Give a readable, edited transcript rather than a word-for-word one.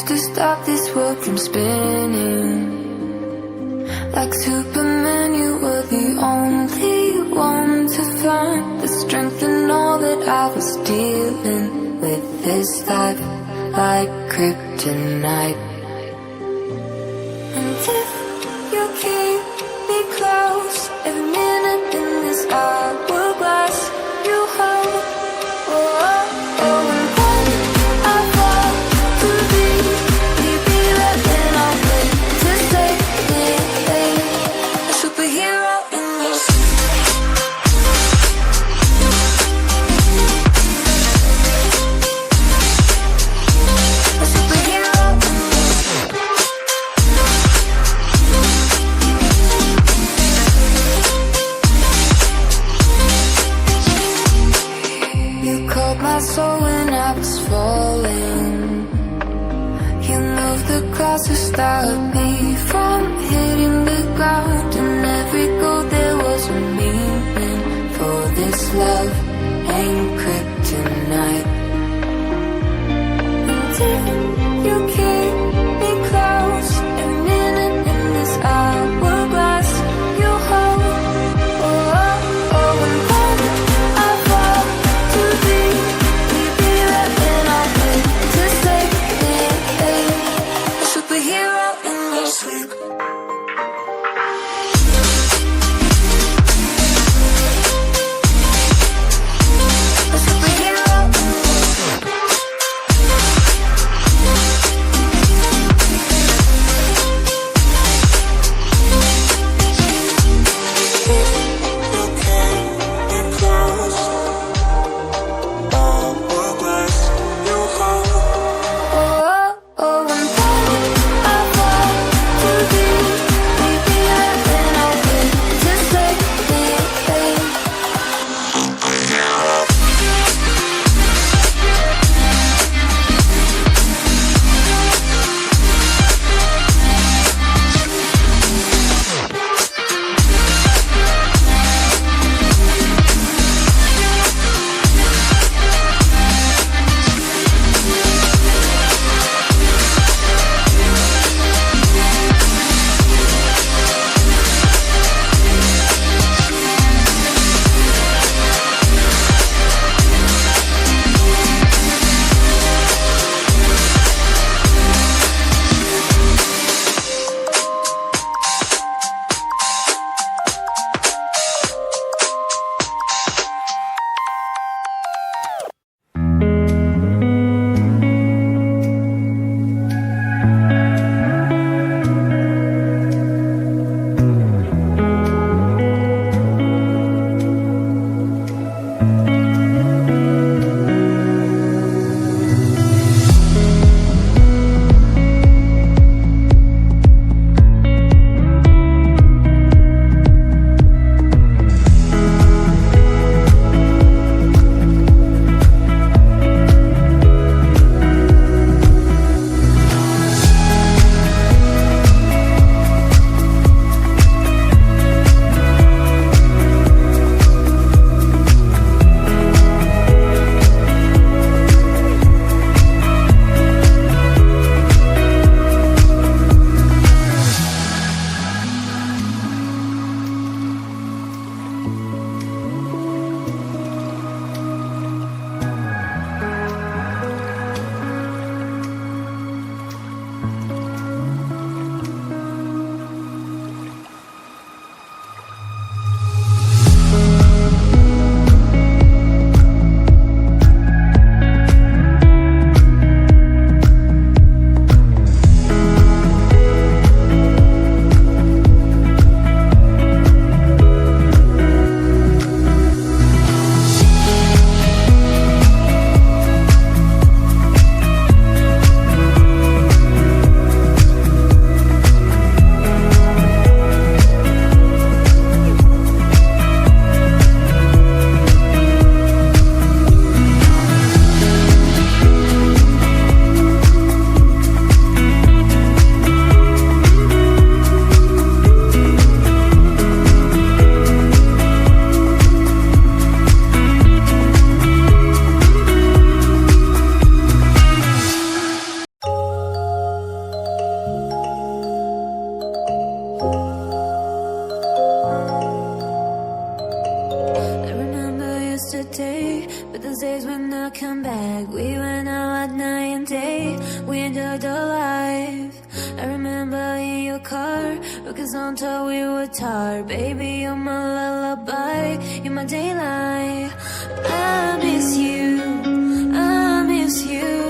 to stop this world from spinning. Like Superman, you were the only one to find the strength in all that I was dealing with this life, like kryptonite. And if you keep me close, every minute in this hourglass you hold. Oh, oh, oh, and when I fall to be right then I'll wait to say it. A superhero in your a superhero in you called my soul when I was falling. You moved the clouds to stop me from hitting the ground. And every goal there was a meaning. For this love ain't kryptonite. And if you keep me close, every minute in this hourglass you hold. Oh, oh, oh, and when I fall to be right then I'll wait to say it. A superhero in your sleep. A superhero in your days when I come back. We went out at night and day. We enjoyed the life. I remember in your car, because on top we were tired. Baby, you're my lullaby, you're my daylight. I miss you, I miss you.